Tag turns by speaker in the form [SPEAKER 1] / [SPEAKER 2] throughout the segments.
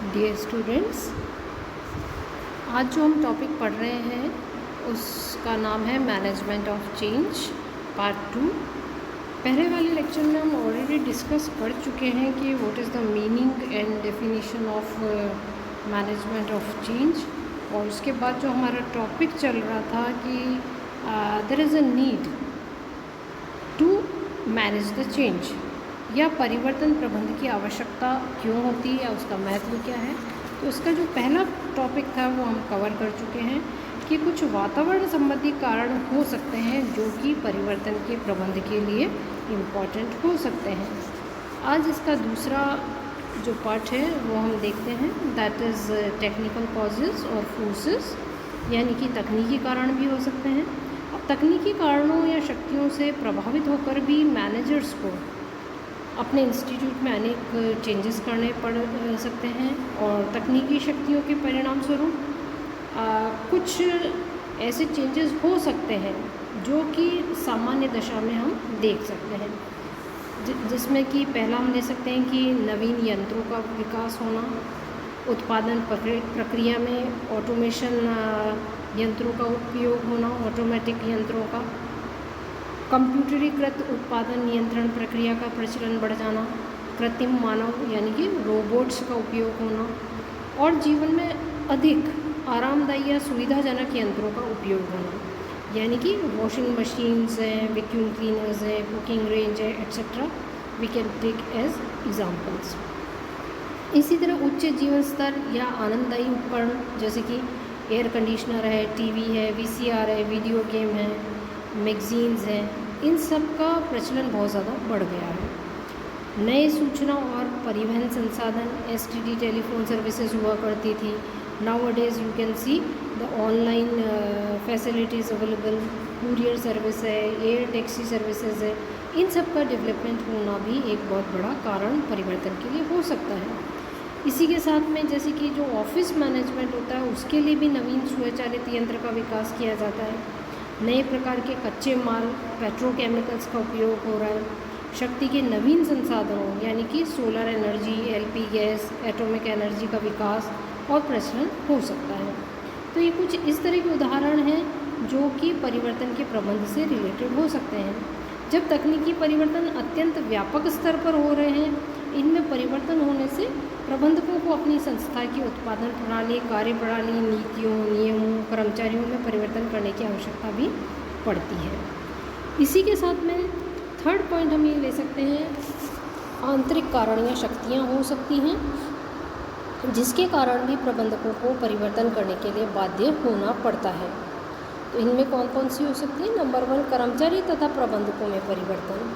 [SPEAKER 1] Dear students, आज जो हम टॉपिक पढ़ रहे हैं उसका नाम है मैनेजमेंट ऑफ चेंज पार्ट 2। पहले वाले लेक्चर में हम ऑलरेडी डिस्कस कर चुके हैं कि what is the meaning and definition of management of change. और उसके बाद जो हमारा टॉपिक चल रहा था कि there is a need to manage the change, या परिवर्तन प्रबंधन की आवश्यकता क्यों होती है या उसका महत्व क्या है। तो उसका जो पहला टॉपिक था वो हम कवर कर चुके हैं कि कुछ वातावरण संबंधी कारण हो सकते हैं जो कि परिवर्तन के प्रबंध के लिए इम्पॉर्टेंट हो सकते हैं। आज इसका दूसरा जो पार्ट है वो हम देखते हैं, दैट इज़ टेक्निकल कॉजेज़ और फोर्सेस, यानी कि तकनीकी कारण भी हो सकते हैं। अब तकनीकी कारणों या शक्तियों से प्रभावित होकर भी मैनेजर्स को अपने इंस्टीट्यूट में अनेक चेंजेस करने पड़ सकते हैं, और तकनीकी शक्तियों के परिणाम स्वरूप कुछ ऐसे चेंजेस हो सकते हैं जो कि सामान्य दशा में हम देख सकते हैं, जिसमें कि पहला हम ले सकते हैं कि नवीन यंत्रों का विकास होना, उत्पादन प्रक्रिया में ऑटोमेशन यंत्रों का उपयोग होना, ऑटोमेटिक यंत्रों का, कंप्यूटरीकृत उत्पादन नियंत्रण प्रक्रिया का प्रचलन बढ़ जाना, कृत्रिम मानव यानी कि रोबोट्स का उपयोग होना, और जीवन में अधिक आरामदायी या सुविधाजनक यंत्रों का उपयोग होना, यानी कि वॉशिंग मशीन्स हैं, वैक्यूम क्लीनर्स हैं, कुकिंग रेंज है, etcetera, we can take as examples. इसी तरह उच्च जीवन स्तर या आनंददायी उपकरण जैसे कि एयर कंडीशनर है, टीवी है, वीसीआर है, वीडियो गेम है, मैगजीन्स हैं, इन सब का प्रचलन बहुत ज़्यादा बढ़ गया है। नए सूचना और परिवहन संसाधन, एसटीडी टेलीफोन सर्विसेज हुआ करती थी। Nowadays you can see the online facilities available, courier service है, एयर टैक्सी सर्विसेज है, इन सब का डेवलपमेंट होना भी एक बहुत बड़ा कारण परिवर्तन के लिए हो सकता है। इसी के साथ में जैसे कि जो ऑफिस मैनेजमेंट होता है उसके लिए भी नवीन स्वचालित यंत्र का विकास किया जाता है। नए प्रकार के कच्चे माल, पेट्रोकेमिकल्स का उपयोग हो रहा है। शक्ति के नवीन संसाधनों यानी कि solar energy, LP gas, atomic energy का विकास और प्रचलन हो सकता है। तो ये कुछ इस तरह के उदाहरण हैं जो कि परिवर्तन के प्रबंध से रिलेटेड हो सकते हैं। जब तकनीकी परिवर्तन अत्यंत व्यापक स्तर पर हो रहे हैं, इनमें परिवर्तन होने से प्रबंधकों को अपनी संस्था की उत्पादन प्रणाली, कार्य प्रणाली, नीतियों, नियमों, कर्मचारियों में परिवर्तन करने की आवश्यकता भी पड़ती है। इसी के साथ में थर्ड पॉइंट हम ये ले सकते हैं, आंतरिक कारण या शक्तियाँ हो सकती हैं जिसके कारण भी प्रबंधकों को परिवर्तन करने के लिए बाध्य होना पड़ता है। तो इनमें कौन कौन सी हो सकती है? नंबर 1, कर्मचारी तथा प्रबंधकों में परिवर्तन।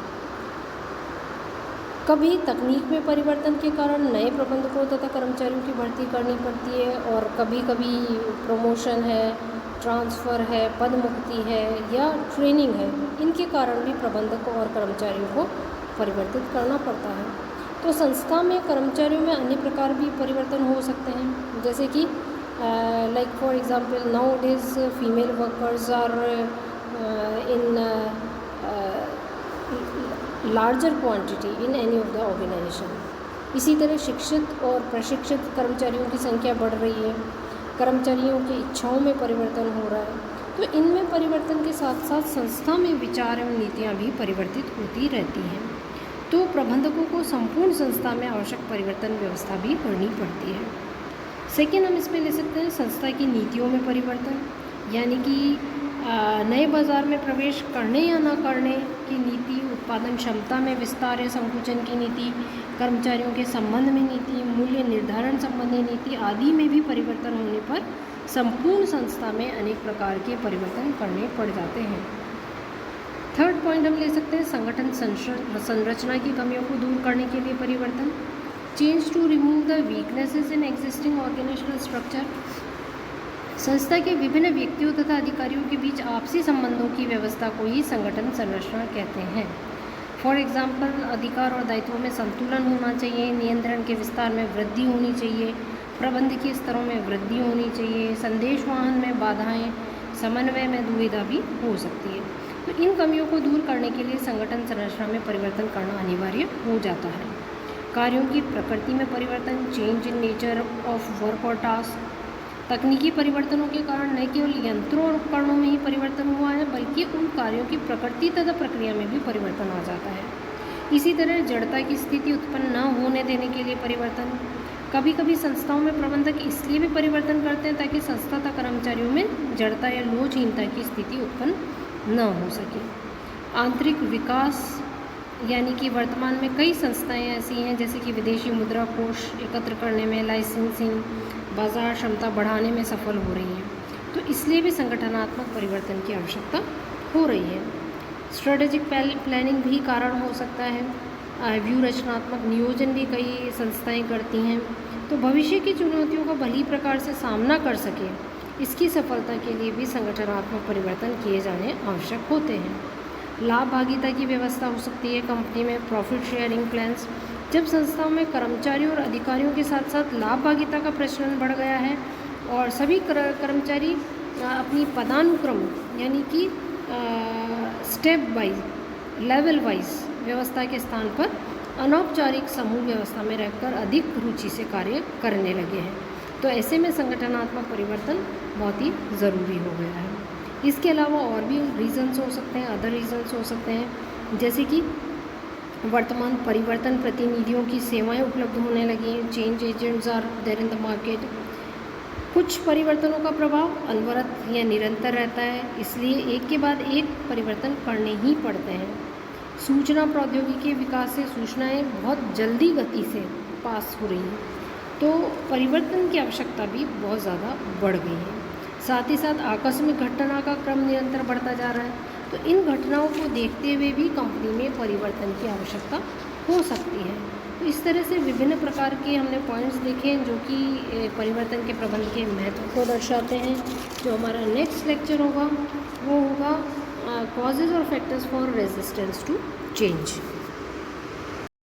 [SPEAKER 1] कभी तकनीक में परिवर्तन के कारण नए प्रबंधकों तथा कर्मचारियों की भर्ती करनी पड़ती है, और कभी कभी प्रमोशन है, ट्रांसफ़र है, पदमुक्ति है या ट्रेनिंग है, इनके कारण भी प्रबंधकों और कर्मचारियों को परिवर्तित करना पड़ता है। तो संस्था में कर्मचारियों में अन्य प्रकार भी परिवर्तन हो सकते हैं, जैसे कि like for example nowadays female workers are in larger quantity in any of the organisation. इसी तरह शिक्षित और प्रशिक्षित कर्मचारियों की संख्या बढ़ रही है, कर्मचारियों की इच्छाओं में परिवर्तन हो रहा है। तो इनमें परिवर्तन के साथ साथ संस्था में विचार एवं नीतियाँ भी परिवर्तित होती रहती हैं। तो प्रबंधकों को संपूर्ण संस्था में आवश्यक परिवर्तन व्यवस्था भी करनी पड़ती है। सेकेंड, हम इसमें ले सकते हैं संस्था की नीतियों में परिवर्तन, यानी कि नए बाज़ार में प्रवेश करने या न करने की नीति, उत्पादन क्षमता में विस्तार या संकुचन की नीति, कर्मचारियों के संबंध में नीति, मूल्य निर्धारण संबंधी नीति आदि में भी परिवर्तन होने पर संपूर्ण संस्था में अनेक प्रकार के परिवर्तन करने पड़ जाते हैं। थर्ड पॉइंट हम ले सकते हैं संगठन संरचना की कमियों को दूर करने के लिए परिवर्तन, change to remove the weaknesses in existing organisational structure. संस्था के विभिन्न व्यक्तियों तथा अधिकारियों के बीच आपसी संबंधों की व्यवस्था को ही संगठन संरचना कहते हैं। फॉर एग्जाम्पल, अधिकार और दायित्वों में संतुलन होना चाहिए, नियंत्रण के विस्तार में वृद्धि होनी चाहिए, प्रबंधकीय स्तरों में वृद्धि होनी चाहिए, संदेशवहन में बाधाएं, समन्वय में दुविधा भी हो सकती है। तो इन कमियों को दूर करने के लिए संगठन संरचना में परिवर्तन करना अनिवार्य हो जाता है। कार्यों की प्रकृति में परिवर्तन, change in nature of work और टास्क। तकनीकी परिवर्तनों के कारण न केवल यंत्रों और उपकरणों में ही परिवर्तन हुआ है, बल्कि उन कार्यों की प्रकृति तथा प्रक्रिया में भी परिवर्तन आ जाता है। इसी तरह जड़ता की स्थिति उत्पन्न न होने देने के लिए परिवर्तन। कभी कभी संस्थाओं में प्रबंधक इसलिए भी परिवर्तन करते हैं ताकि संस्था तथा कर्मचारियों में जड़ता या लोचहीनता की स्थिति उत्पन्न न हो सके। आंतरिक विकास यानी कि वर्तमान में कई संस्थाएं ऐसी हैं जैसे कि विदेशी मुद्रा कोष एकत्र करने में, लाइसेंसिंग, बाजार क्षमता बढ़ाने में सफल हो रही हैं, तो इसलिए भी संगठनात्मक परिवर्तन की आवश्यकता हो रही है। स्ट्रेटेजिक प्लानिंग भी कारण हो सकता है। व्यू रचनात्मक नियोजन भी कई संस्थाएं करती हैं। तो भविष्य की चुनौतियों का भली प्रकार से सामना कर सके, इसकी सफलता के लिए भी संगठनात्मक परिवर्तन किए जाने आवश्यक होते हैं। लाभ भागीता की व्यवस्था हो सकती है कंपनी में, प्रॉफिट शेयरिंग प्लान्स। जब संस्थाओं में कर्मचारियों और अधिकारियों के साथ साथ लाभ भागीता का प्रचलन बढ़ गया है और सभी कर्मचारी अपनी पदानुक्रम यानी कि स्टेप वाइज, लेवल वाइज व्यवस्था के स्थान पर अनौपचारिक समूह व्यवस्था में रहकर अधिक रुचि से कार्य करने लगे हैं, तो ऐसे में संगठनात्मक परिवर्तन बहुत ही ज़रूरी हो गया है। इसके अलावा और भी रीज़न्स हो सकते हैं, अदर रीज़न्स हो सकते हैं, जैसे कि वर्तमान परिवर्तन प्रतिनिधियों की सेवाएं उपलब्ध होने लगी हैं। Change agents are there in the market. कुछ परिवर्तनों का प्रभाव अनवरत या निरंतर रहता है, इसलिए एक के बाद एक परिवर्तन करने ही पड़ते हैं। सूचना प्रौद्योगिकी के विकास से सूचनाएं बहुत जल्दी गति से पास हो रही हैं, तो परिवर्तन की आवश्यकता भी बहुत ज़्यादा बढ़ गई है। साथ ही साथ आकस्मिक घटना का क्रम निरंतर बढ़ता जा रहा है, तो इन घटनाओं को देखते हुए भी कंपनी में परिवर्तन की आवश्यकता हो सकती है। तो इस तरह से विभिन्न प्रकार के हमने पॉइंट्स देखे हैं जो कि परिवर्तन के प्रबंधन के महत्व को दर्शाते हैं। जो हमारा नेक्स्ट लेक्चर होगा वो होगा कॉजेज़ और factors for resistance to change.